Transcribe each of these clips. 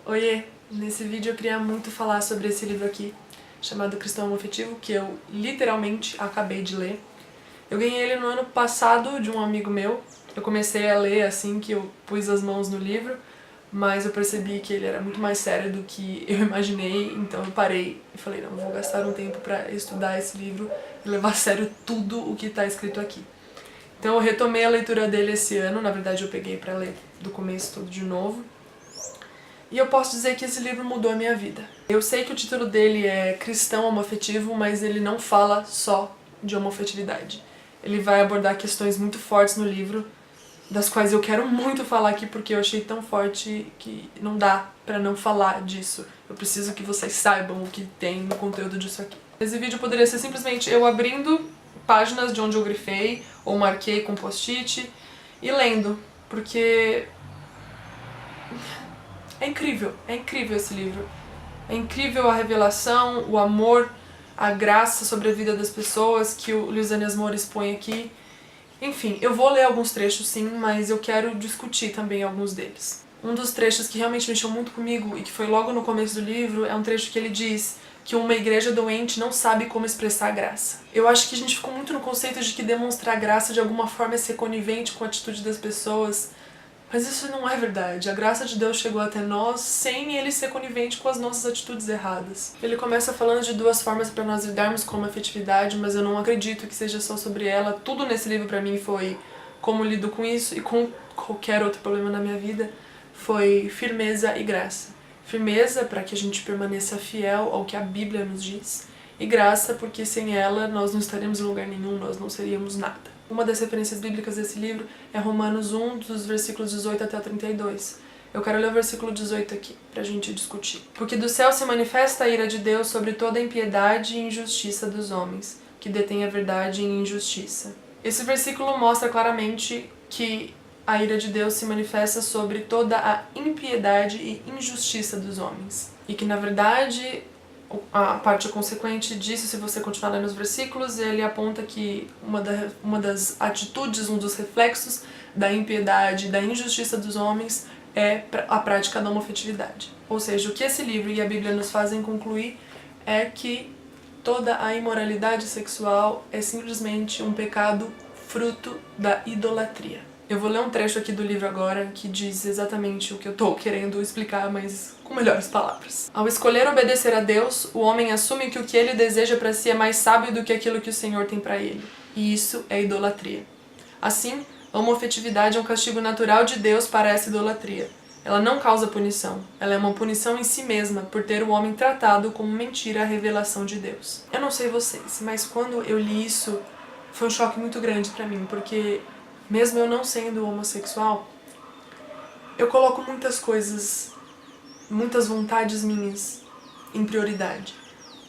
Oiê! Nesse vídeo eu queria muito falar sobre esse livro aqui, chamado Cristão Homoafetivo, que eu literalmente acabei de ler. Eu ganhei ele no ano passado de um amigo meu. Eu comecei a ler assim que eu pus as mãos no livro, mas eu percebi que ele era muito mais sério do que eu imaginei, então eu parei e falei, não, vou gastar um tempo pra estudar esse livro e levar a sério tudo o que tá escrito aqui. Então eu retomei a leitura dele esse ano, na verdade eu peguei pra ler do começo tudo de novo. E eu posso dizer que esse livro mudou a minha vida. Eu sei que o título dele é Cristão Homoafetivo, mas ele não fala só de homoafetividade. Ele vai abordar questões muito fortes no livro, das quais eu quero muito falar aqui porque eu achei tão forte que não dá pra não falar disso. Eu preciso que vocês saibam o que tem no conteúdo disso aqui. Esse vídeo poderia ser simplesmente eu abrindo páginas de onde eu grifei ou marquei com post-it e lendo, porque é incrível esse livro. É incrível a revelação, o amor, a graça sobre a vida das pessoas que o Luiz Anesmor expõe aqui. Enfim, eu vou ler alguns trechos sim, mas eu quero discutir também alguns deles. Um dos trechos que realmente mexeu muito comigo e que foi logo no começo do livro é um trecho que ele diz que uma igreja doente não sabe como expressar graça. Eu acho que a gente ficou muito no conceito de que demonstrar graça de alguma forma é ser conivente com a atitude das pessoas. Mas isso não é verdade. A graça de Deus chegou até nós sem ele ser conivente com as nossas atitudes erradas. Ele começa falando de duas formas para nós lidarmos com uma afetividade, mas eu não acredito que seja só sobre ela. Tudo nesse livro para mim foi como lido com isso e com qualquer outro problema na minha vida, foi firmeza e graça. Firmeza para que a gente permaneça fiel ao que a Bíblia nos diz, e graça porque sem ela nós não estaremos em lugar nenhum, nós não seríamos nada. Uma das referências bíblicas desse livro é Romanos 1, dos versículos 18 até 32. Eu quero ler o versículo 18 aqui, pra gente discutir. Porque do céu se manifesta a ira de Deus sobre toda a impiedade e injustiça dos homens, que detêm a verdade em injustiça. Esse versículo mostra claramente que a ira de Deus se manifesta sobre toda a impiedade e injustiça dos homens. E que, na verdade, a parte consequente disso, se você continuar lendo os versículos, ele aponta que uma das atitudes, um dos reflexos da impiedade, da injustiça dos homens é a prática da homoafetividade. Ou seja, o que esse livro e a Bíblia nos fazem concluir é que toda a imoralidade sexual é simplesmente um pecado fruto da idolatria. Eu vou ler um trecho aqui do livro agora que diz exatamente o que eu tô querendo explicar, mas com melhores palavras. Ao escolher obedecer a Deus, o homem assume que o que ele deseja para si é mais sábio do que aquilo que o Senhor tem para ele. E isso é idolatria. Assim, a homoafetividade é um castigo natural de Deus para essa idolatria. Ela não causa punição. Ela é uma punição em si mesma por ter o homem tratado como mentira a revelação de Deus. Eu não sei vocês, mas quando eu li isso, foi um choque muito grande para mim, porque mesmo eu não sendo homossexual, eu coloco muitas coisas, muitas vontades minhas em prioridade.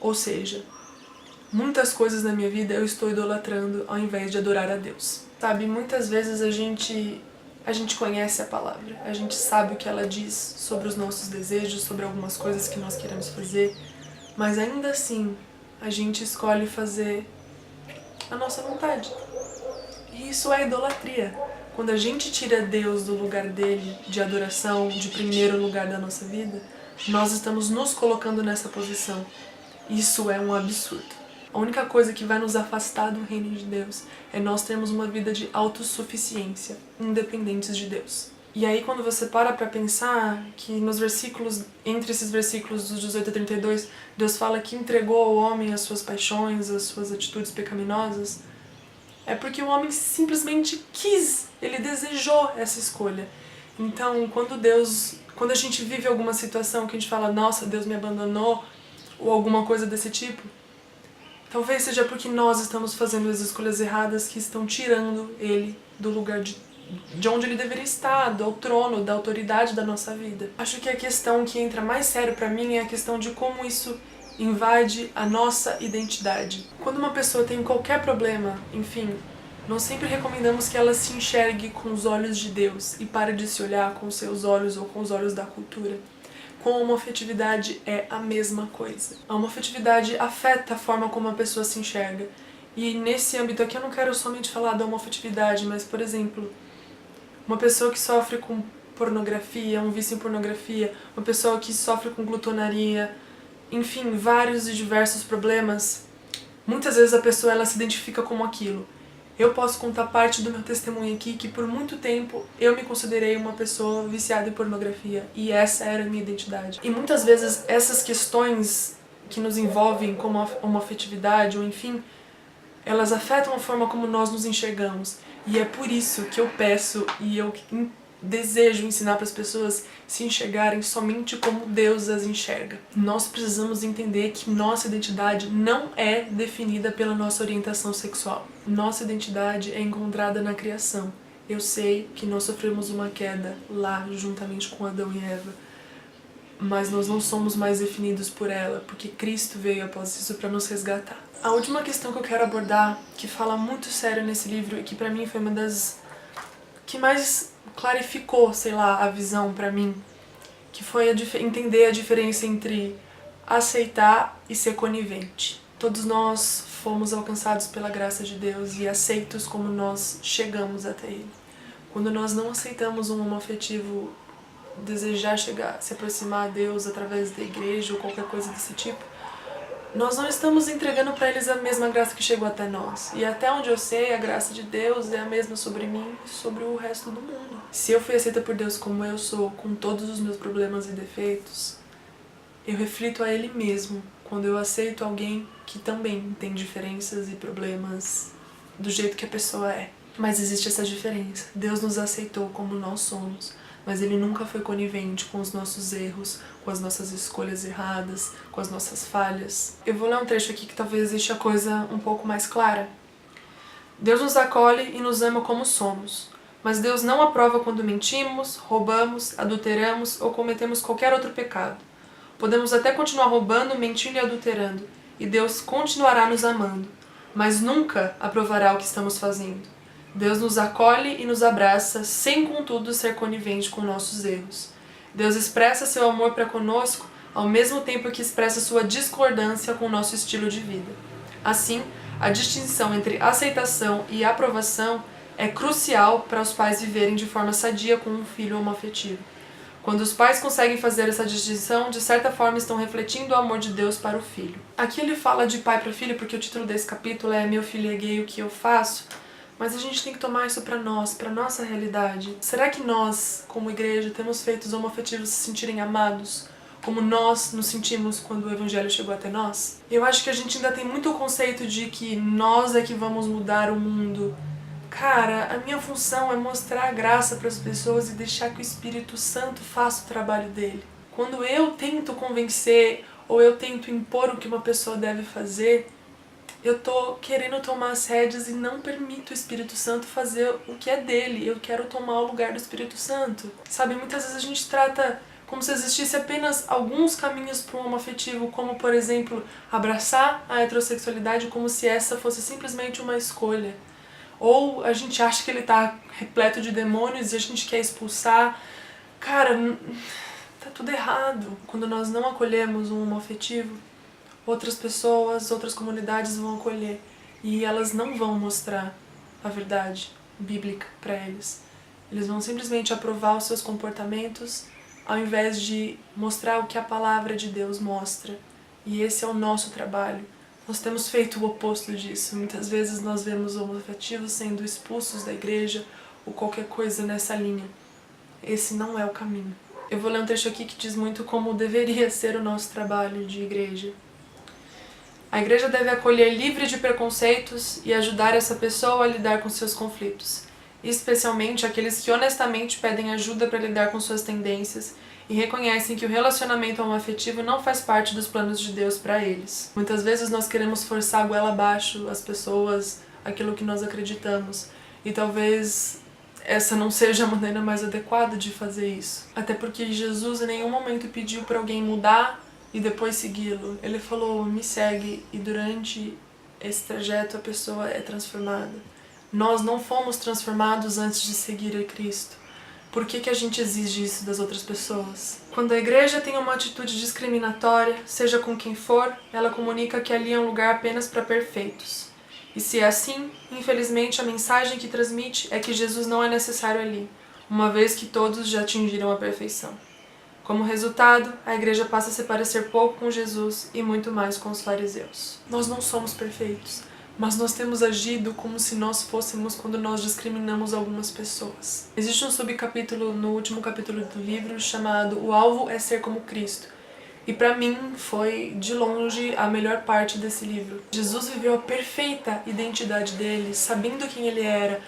Ou seja, muitas coisas na minha vida eu estou idolatrando ao invés de adorar a Deus. Sabe, muitas vezes a gente conhece a palavra, a gente sabe o que ela diz sobre os nossos desejos, sobre algumas coisas que nós queremos fazer, mas ainda assim a gente escolhe fazer a nossa vontade. E isso é idolatria. Quando a gente tira Deus do lugar dele, de adoração, de primeiro lugar da nossa vida, nós estamos nos colocando nessa posição. Isso é um absurdo. A única coisa que vai nos afastar do reino de Deus é nós termos uma vida de autossuficiência, independentes de Deus. E aí quando você para pra pensar que nos versículos, entre esses versículos dos 18 a 32, Deus fala que entregou ao homem as suas paixões, as suas atitudes pecaminosas, é porque o homem simplesmente quis, ele desejou essa escolha. Então, quando a gente vive alguma situação que a gente fala, nossa, Deus me abandonou, ou alguma coisa desse tipo, talvez seja porque nós estamos fazendo as escolhas erradas que estão tirando ele do lugar de onde ele deveria estar, do trono, da autoridade da nossa vida. Acho que a questão que entra mais sério pra mim é a questão de como isso invade a nossa identidade. Quando uma pessoa tem qualquer problema, enfim, nós sempre recomendamos que ela se enxergue com os olhos de Deus e pare de se olhar com os seus olhos ou com os olhos da cultura. Com a homoafetividade é a mesma coisa. A homoafetividade afeta a forma como a pessoa se enxerga. E nesse âmbito aqui eu não quero somente falar da homoafetividade, mas, por exemplo, uma pessoa que sofre com pornografia, um vício em pornografia, uma pessoa que sofre com glutonaria, enfim, vários e diversos problemas, muitas vezes a pessoa ela se identifica como aquilo. Eu posso contar parte do meu testemunho aqui, que por muito tempo eu me considerei uma pessoa viciada em pornografia, e essa era a minha identidade. E muitas vezes essas questões que nos envolvem como a homoafetividade, ou enfim, elas afetam a forma como nós nos enxergamos. E é por isso que eu peço e eu desejo ensinar para as pessoas se enxergarem somente como Deus as enxerga. Nós precisamos entender que nossa identidade não é definida pela nossa orientação sexual. Nossa identidade é encontrada na criação. Eu sei que nós sofremos uma queda lá, juntamente com Adão e Eva, mas nós não somos mais definidos por ela, porque Cristo veio após isso para nos resgatar. A última questão que eu quero abordar, que fala muito sério nesse livro, e que pra mim foi uma das que mais clarificou, sei lá, a visão pra mim, que foi entender a diferença entre aceitar e ser conivente. Todos nós fomos alcançados pela graça de Deus e aceitos como nós chegamos até Ele. Quando nós não aceitamos um homoafetivo desejar chegar, se aproximar a Deus através da igreja ou qualquer coisa desse tipo, nós não estamos entregando para eles a mesma graça que chegou até nós. E até onde eu sei, a graça de Deus é a mesma sobre mim e sobre o resto do mundo. Se eu fui aceita por Deus como eu sou, com todos os meus problemas e defeitos, eu reflito a Ele mesmo quando eu aceito alguém que também tem diferenças e problemas do jeito que a pessoa é. Mas existe essa diferença. Deus nos aceitou como nós somos, mas Ele nunca foi conivente com os nossos erros, com as nossas escolhas erradas, com as nossas falhas. Eu vou ler um trecho aqui que talvez deixe a coisa um pouco mais clara. Deus nos acolhe e nos ama como somos, mas Deus não aprova quando mentimos, roubamos, adulteramos ou cometemos qualquer outro pecado. Podemos até continuar roubando, mentindo e adulterando, e Deus continuará nos amando, mas nunca aprovará o que estamos fazendo. Deus nos acolhe e nos abraça, sem contudo ser conivente com nossos erros. Deus expressa seu amor para conosco, ao mesmo tempo que expressa sua discordância com o nosso estilo de vida. Assim, a distinção entre aceitação e aprovação é crucial para os pais viverem de forma sadia com um filho homoafetivo. Quando os pais conseguem fazer essa distinção, de certa forma estão refletindo o amor de Deus para o filho. Aqui ele fala de pai para filho porque o título desse capítulo é Meu Filho é Gay, o que eu faço? Mas a gente tem que tomar isso pra nós, pra nossa realidade. Será que nós, como igreja, temos feito os homoafetivos se sentirem amados, como nós nos sentimos quando o evangelho chegou até nós? Eu acho que a gente ainda tem muito o conceito de que nós é que vamos mudar o mundo. Cara, a minha função é mostrar a graça para as pessoas e deixar que o Espírito Santo faça o trabalho dele. Quando eu tento convencer ou eu tento impor o que uma pessoa deve fazer, eu tô querendo tomar as rédeas e não permito o Espírito Santo fazer o que é dele. Eu quero tomar o lugar do Espírito Santo. Sabe, muitas vezes a gente trata como se existisse apenas alguns caminhos para um homoafetivo, como, por exemplo, abraçar a heterossexualidade como se essa fosse simplesmente uma escolha. Ou a gente acha que ele tá repleto de demônios e a gente quer expulsar. Cara, tá tudo errado. Quando nós não acolhemos um homoafetivo, outras pessoas, outras comunidades vão acolher e elas não vão mostrar a verdade bíblica para eles. Eles vão simplesmente aprovar os seus comportamentos ao invés de mostrar o que a palavra de Deus mostra. E esse é o nosso trabalho. Nós temos feito o oposto disso. Muitas vezes nós vemos homoafetivos sendo expulsos da igreja ou qualquer coisa nessa linha. Esse não é o caminho. Eu vou ler um trecho aqui que diz muito como deveria ser o nosso trabalho de igreja. A igreja deve acolher livre de preconceitos e ajudar essa pessoa a lidar com seus conflitos, especialmente aqueles que honestamente pedem ajuda para lidar com suas tendências e reconhecem que o relacionamento homoafetivo não faz parte dos planos de Deus para eles. Muitas vezes nós queremos forçar a goela abaixo as pessoas, aquilo que nós acreditamos, e talvez essa não seja a maneira mais adequada de fazer isso. Até porque Jesus em nenhum momento pediu para alguém mudar e depois segui-lo. Ele falou, me segue, e durante esse trajeto a pessoa é transformada. Nós não fomos transformados antes de seguir a Cristo. Por que a gente exige isso das outras pessoas? Quando a igreja tem uma atitude discriminatória, seja com quem for, ela comunica que ali é um lugar apenas para perfeitos. E se é assim, infelizmente a mensagem que transmite é que Jesus não é necessário ali. uma vez que todos já atingiram a perfeição. Como resultado, a igreja passa a se parecer pouco com Jesus e muito mais com os fariseus. Nós não somos perfeitos, mas nós temos agido como se nós fôssemos quando nós discriminamos algumas pessoas. Existe um subcapítulo no último capítulo do livro chamado O Alvo é Ser como Cristo. E pra mim foi, de longe, a melhor parte desse livro. Jesus viveu a perfeita identidade dele, sabendo quem ele era,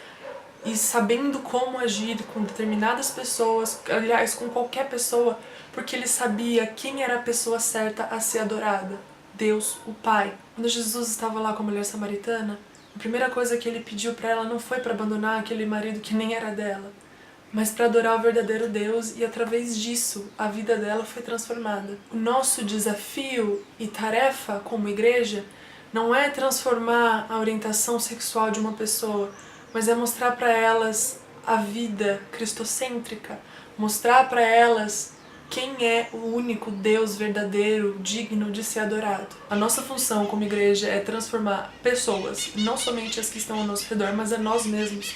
e sabendo como agir com determinadas pessoas, aliás, com qualquer pessoa, porque ele sabia quem era a pessoa certa a ser adorada. Deus, o Pai. Quando Jesus estava lá com a mulher samaritana, a primeira coisa que ele pediu para ela não foi para abandonar aquele marido que nem era dela, mas para adorar o verdadeiro Deus, e através disso a vida dela foi transformada. O nosso desafio e tarefa como igreja não é transformar a orientação sexual de uma pessoa, mas é mostrar para elas a vida cristocêntrica, mostrar para elas quem é o único Deus verdadeiro, digno de ser adorado. A nossa função como igreja é transformar pessoas, não somente as que estão ao nosso redor, mas a nós mesmos,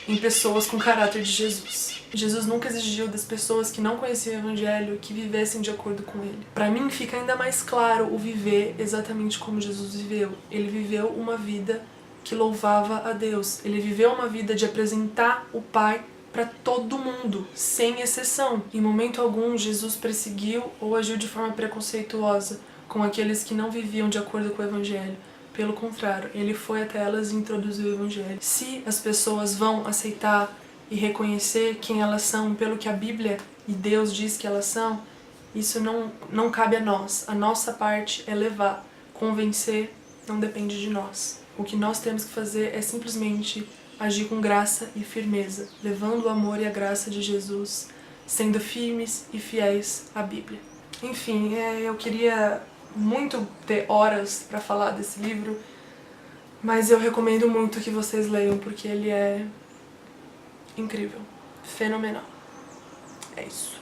em pessoas com caráter de Jesus. Jesus nunca exigiu das pessoas que não conheciam o Evangelho que vivessem de acordo com ele. Para mim fica ainda mais claro o viver exatamente como Jesus viveu. Ele viveu uma vida que louvava a Deus. Ele viveu uma vida de apresentar o Pai para todo mundo, sem exceção. Em momento algum, Jesus perseguiu ou agiu de forma preconceituosa com aqueles que não viviam de acordo com o Evangelho. Pelo contrário, ele foi até elas e introduziu o Evangelho. Se as pessoas vão aceitar e reconhecer quem elas são pelo que a Bíblia e Deus diz que elas são, isso não cabe a nós. A nossa parte é levar. Convencer não depende de nós. O que nós temos que fazer é simplesmente agir com graça e firmeza, levando o amor e a graça de Jesus, sendo firmes e fiéis à Bíblia. Enfim, eu queria muito ter horas para falar desse livro, mas eu recomendo muito que vocês leiam, porque ele é incrível, fenomenal. É isso.